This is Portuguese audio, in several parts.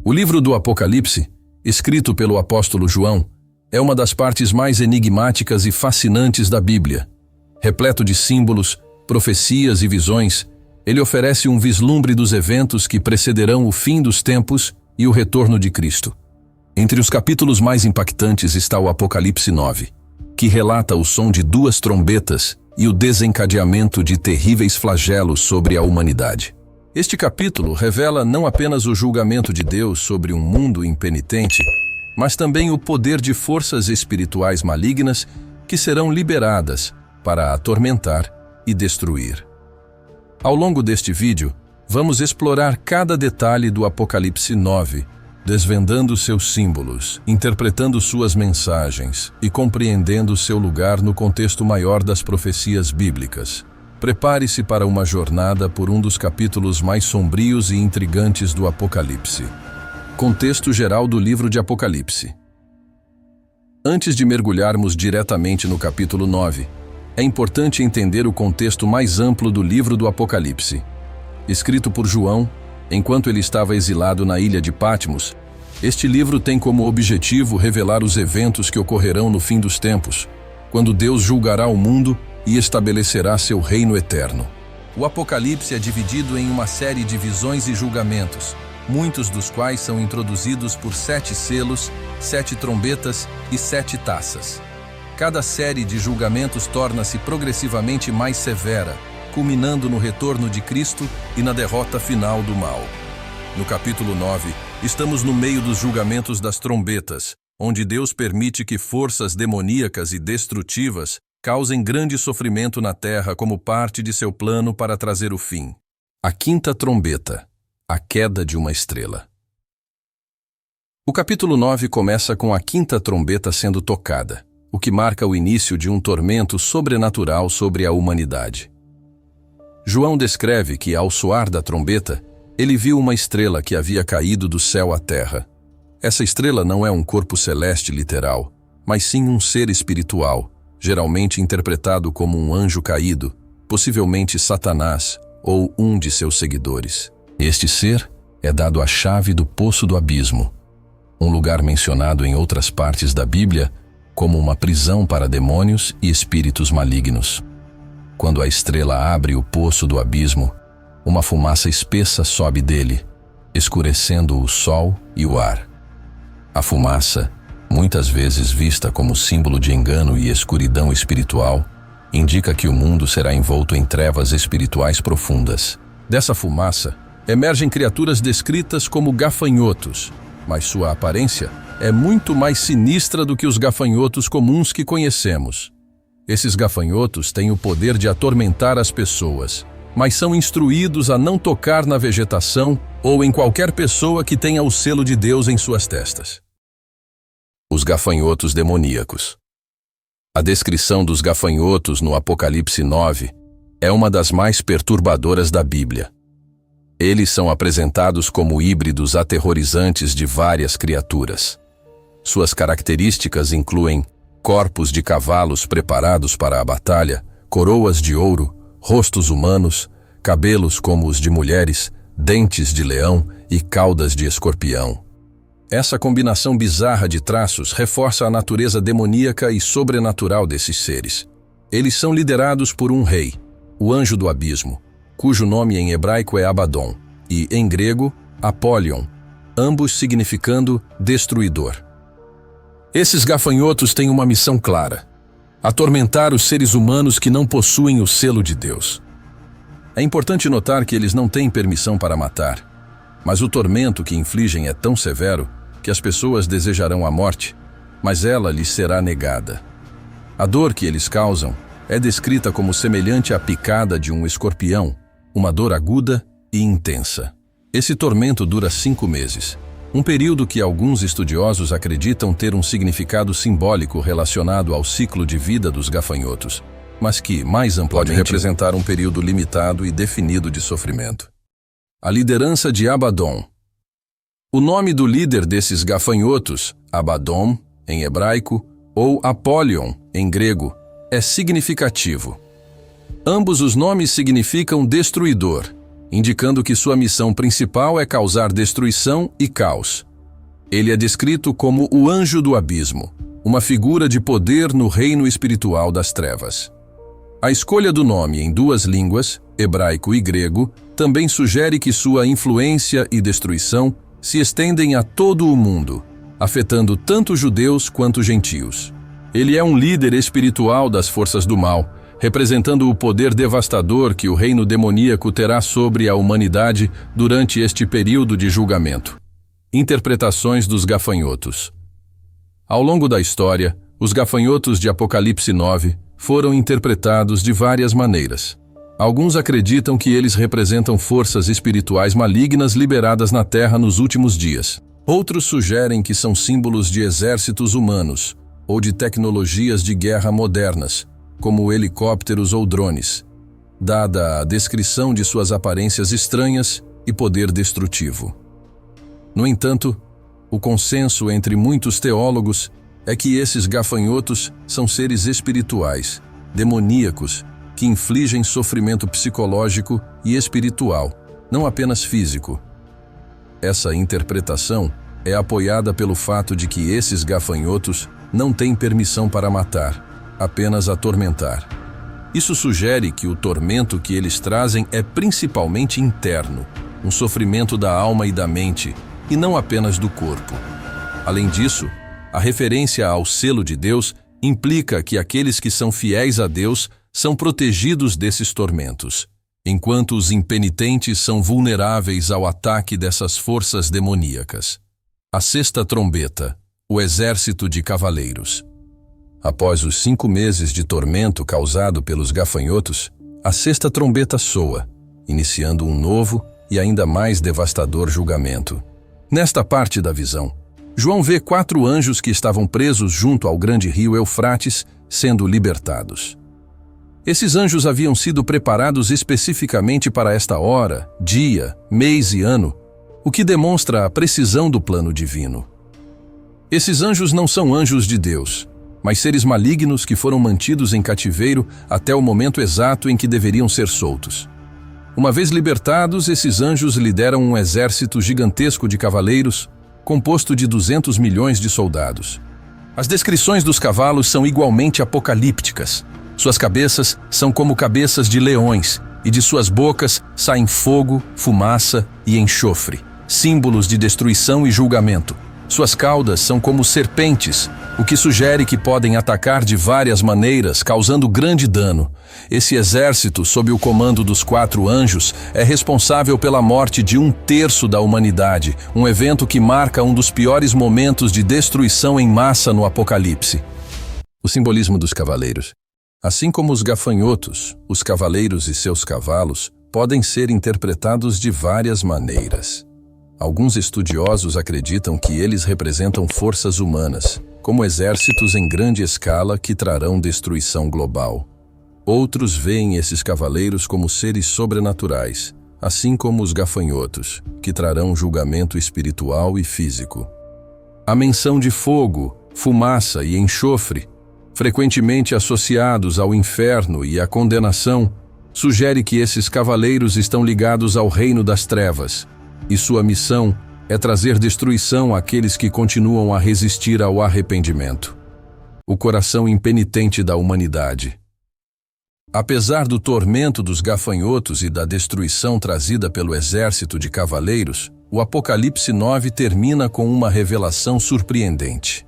O livro do Apocalipse, escrito pelo apóstolo João, é uma das partes mais enigmáticas e fascinantes da Bíblia. Repleto de símbolos, profecias e visões, ele oferece um vislumbre dos eventos que precederão o fim dos tempos e o retorno de Cristo. Entre os capítulos mais impactantes está o Apocalipse 9, que relata o som de 2 trombetas e o desencadeamento de terríveis flagelos sobre a humanidade. Este capítulo revela não apenas o julgamento de Deus sobre um mundo impenitente, mas também o poder de forças espirituais malignas que serão liberadas para atormentar e destruir. Ao longo deste vídeo, vamos explorar cada detalhe do Apocalipse 9, desvendando seus símbolos, interpretando suas mensagens e compreendendo seu lugar no contexto maior das profecias bíblicas. Prepare-se para uma jornada por um dos capítulos mais sombrios e intrigantes do Apocalipse. Contexto geral do livro de Apocalipse. Antes de mergulharmos diretamente no capítulo 9, é importante entender o contexto mais amplo do livro do Apocalipse. Escrito por João, enquanto ele estava exilado na ilha de Patmos, este livro tem como objetivo revelar os eventos que ocorrerão no fim dos tempos, quando Deus julgará o mundo e estabelecerá seu reino eterno. O Apocalipse é dividido em uma série de visões e julgamentos, muitos dos quais são introduzidos por 7 selos, 7 trombetas e 7 taças. Cada série de julgamentos torna-se progressivamente mais severa, culminando no retorno de Cristo e na derrota final do mal. No capítulo 9, estamos no meio dos julgamentos das trombetas, onde Deus permite que forças demoníacas e destrutivas causem grande sofrimento na terra como parte de seu plano para trazer o fim. A 5ª trombeta, a queda de uma estrela. O capítulo 9 começa com a 5ª trombeta sendo tocada, o que marca o início de um tormento sobrenatural sobre a humanidade. João descreve que, ao soar da trombeta, ele viu uma estrela que havia caído do céu à terra. Essa estrela não é um corpo celeste literal, mas sim um ser espiritual, geralmente interpretado como um anjo caído, possivelmente Satanás ou um de seus seguidores. Este ser é dado a chave do poço do abismo, um lugar mencionado em outras partes da Bíblia como uma prisão para demônios e espíritos malignos. Quando a estrela abre o poço do abismo, uma fumaça espessa sobe dele, escurecendo o sol e o ar. A fumaça, muitas vezes vista como símbolo de engano e escuridão espiritual, indica que o mundo será envolto em trevas espirituais profundas. Dessa fumaça, emergem criaturas descritas como gafanhotos, mas sua aparência é muito mais sinistra do que os gafanhotos comuns que conhecemos. Esses gafanhotos têm o poder de atormentar as pessoas, mas são instruídos a não tocar na vegetação ou em qualquer pessoa que tenha o selo de Deus em suas testas. Os gafanhotos demoníacos. A descrição dos gafanhotos no Apocalipse 9 é uma das mais perturbadoras da Bíblia. Eles são apresentados como híbridos aterrorizantes de várias criaturas. Suas características incluem corpos de cavalos preparados para a batalha, coroas de ouro, rostos humanos, cabelos como os de mulheres, dentes de leão e caudas de escorpião. Essa combinação bizarra de traços reforça a natureza demoníaca e sobrenatural desses seres. Eles são liderados por um rei, o anjo do abismo, cujo nome em hebraico é Abaddon, e em grego, Apollyon, ambos significando destruidor. Esses gafanhotos têm uma missão clara: atormentar os seres humanos que não possuem o selo de Deus. É importante notar que eles não têm permissão para matar, mas o tormento que infligem é tão severo que as pessoas desejarão a morte, mas ela lhes será negada. A dor que eles causam é descrita como semelhante à picada de um escorpião, uma dor aguda e intensa. Esse tormento dura 5 meses, um período que alguns estudiosos acreditam ter um significado simbólico relacionado ao ciclo de vida dos gafanhotos, mas que, mais amplamente, pode representar um período limitado e definido de sofrimento. A liderança de Abaddon. O nome do líder desses gafanhotos, Abaddon, em hebraico, ou Apollyon, em grego, é significativo. Ambos os nomes significam destruidor, indicando que sua missão principal é causar destruição e caos. Ele é descrito como o anjo do abismo, uma figura de poder no reino espiritual das trevas. A escolha do nome em duas línguas, hebraico e grego, também sugere que sua influência e destruição se estendem a todo o mundo, afetando tanto judeus quanto gentios. Ele é um líder espiritual das forças do mal, representando o poder devastador que o reino demoníaco terá sobre a humanidade durante este período de julgamento. Interpretações dos gafanhotos. Ao longo da história, os gafanhotos de Apocalipse 9 foram interpretados de várias maneiras. Alguns acreditam que eles representam forças espirituais malignas liberadas na Terra nos últimos dias. Outros sugerem que são símbolos de exércitos humanos ou de tecnologias de guerra modernas, como helicópteros ou drones, dada a descrição de suas aparências estranhas e poder destrutivo. No entanto, o consenso entre muitos teólogos é que esses gafanhotos são seres espirituais, demoníacos, que infligem sofrimento psicológico e espiritual, não apenas físico. Essa interpretação é apoiada pelo fato de que esses gafanhotos não têm permissão para matar, apenas atormentar. Isso sugere que o tormento que eles trazem é principalmente interno, um sofrimento da alma e da mente, e não apenas do corpo. Além disso, a referência ao selo de Deus implica que aqueles que são fiéis a Deus são protegidos desses tormentos, enquanto os impenitentes são vulneráveis ao ataque dessas forças demoníacas. A sexta trombeta, o exército de cavaleiros. Após os 5 meses de tormento causado pelos gafanhotos, a sexta trombeta soa, iniciando um novo e ainda mais devastador julgamento. Nesta parte da visão, João vê 4 anjos que estavam presos junto ao grande rio Eufrates sendo libertados. Esses anjos haviam sido preparados especificamente para esta hora, dia, mês e ano, o que demonstra a precisão do plano divino. Esses anjos não são anjos de Deus, mas seres malignos que foram mantidos em cativeiro até o momento exato em que deveriam ser soltos. Uma vez libertados, esses anjos lideram um exército gigantesco de cavaleiros, composto de 200 milhões de soldados. As descrições dos cavalos são igualmente apocalípticas. Suas cabeças são como cabeças de leões, e de suas bocas saem fogo, fumaça e enxofre, símbolos de destruição e julgamento. Suas caudas são como serpentes, o que sugere que podem atacar de várias maneiras, causando grande dano. Esse exército, sob o comando dos 4 anjos, é responsável pela morte de 1/3 da humanidade, um evento que marca um dos piores momentos de destruição em massa no Apocalipse. O simbolismo dos cavaleiros. Assim como os gafanhotos, os cavaleiros e seus cavalos podem ser interpretados de várias maneiras. Alguns estudiosos acreditam que eles representam forças humanas, como exércitos em grande escala que trarão destruição global. Outros veem esses cavaleiros como seres sobrenaturais, assim como os gafanhotos, que trarão julgamento espiritual e físico. A menção de fogo, fumaça e enxofre, frequentemente associados ao inferno e à condenação, sugere que esses cavaleiros estão ligados ao reino das trevas, e sua missão é trazer destruição àqueles que continuam a resistir ao arrependimento. O coração impenitente da humanidade. Apesar do tormento dos gafanhotos e da destruição trazida pelo exército de cavaleiros, o Apocalipse 9 termina com uma revelação surpreendente.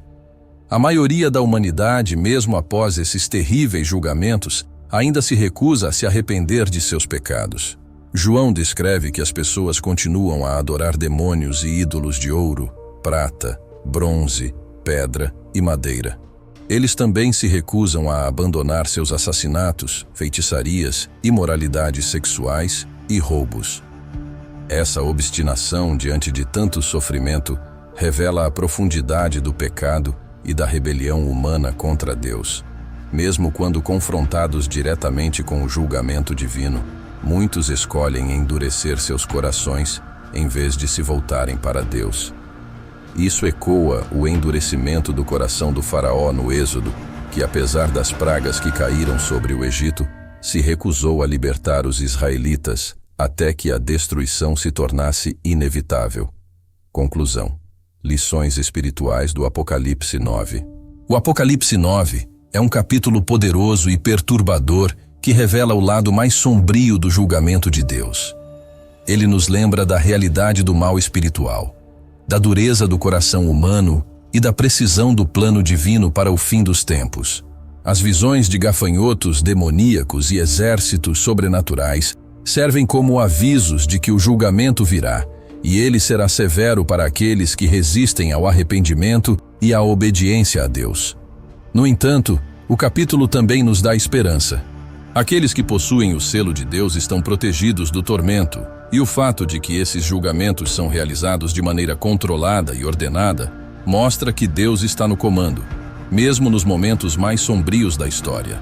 A maioria da humanidade, mesmo após esses terríveis julgamentos, ainda se recusa a se arrepender de seus pecados. João descreve que as pessoas continuam a adorar demônios e ídolos de ouro, prata, bronze, pedra e madeira. Eles também se recusam a abandonar seus assassinatos, feitiçarias, imoralidades sexuais e roubos. Essa obstinação diante de tanto sofrimento revela a profundidade do pecado e da rebelião humana contra Deus. Mesmo quando confrontados diretamente com o julgamento divino, muitos escolhem endurecer seus corações em vez de se voltarem para Deus. Isso ecoa o endurecimento do coração do faraó no Êxodo, que apesar das pragas que caíram sobre o Egito, se recusou a libertar os israelitas, até que a destruição se tornasse inevitável. Conclusão. Lições espirituais do Apocalipse 9. O Apocalipse 9 é um capítulo poderoso e perturbador que revela o lado mais sombrio do julgamento de Deus. Ele nos lembra da realidade do mal espiritual, da dureza do coração humano e da precisão do plano divino para o fim dos tempos. As visões de gafanhotos demoníacos e exércitos sobrenaturais servem como avisos de que o julgamento virá, e ele será severo para aqueles que resistem ao arrependimento e à obediência a Deus. No entanto, o capítulo também nos dá esperança. Aqueles que possuem o selo de Deus estão protegidos do tormento, e o fato de que esses julgamentos são realizados de maneira controlada e ordenada mostra que Deus está no comando, mesmo nos momentos mais sombrios da história.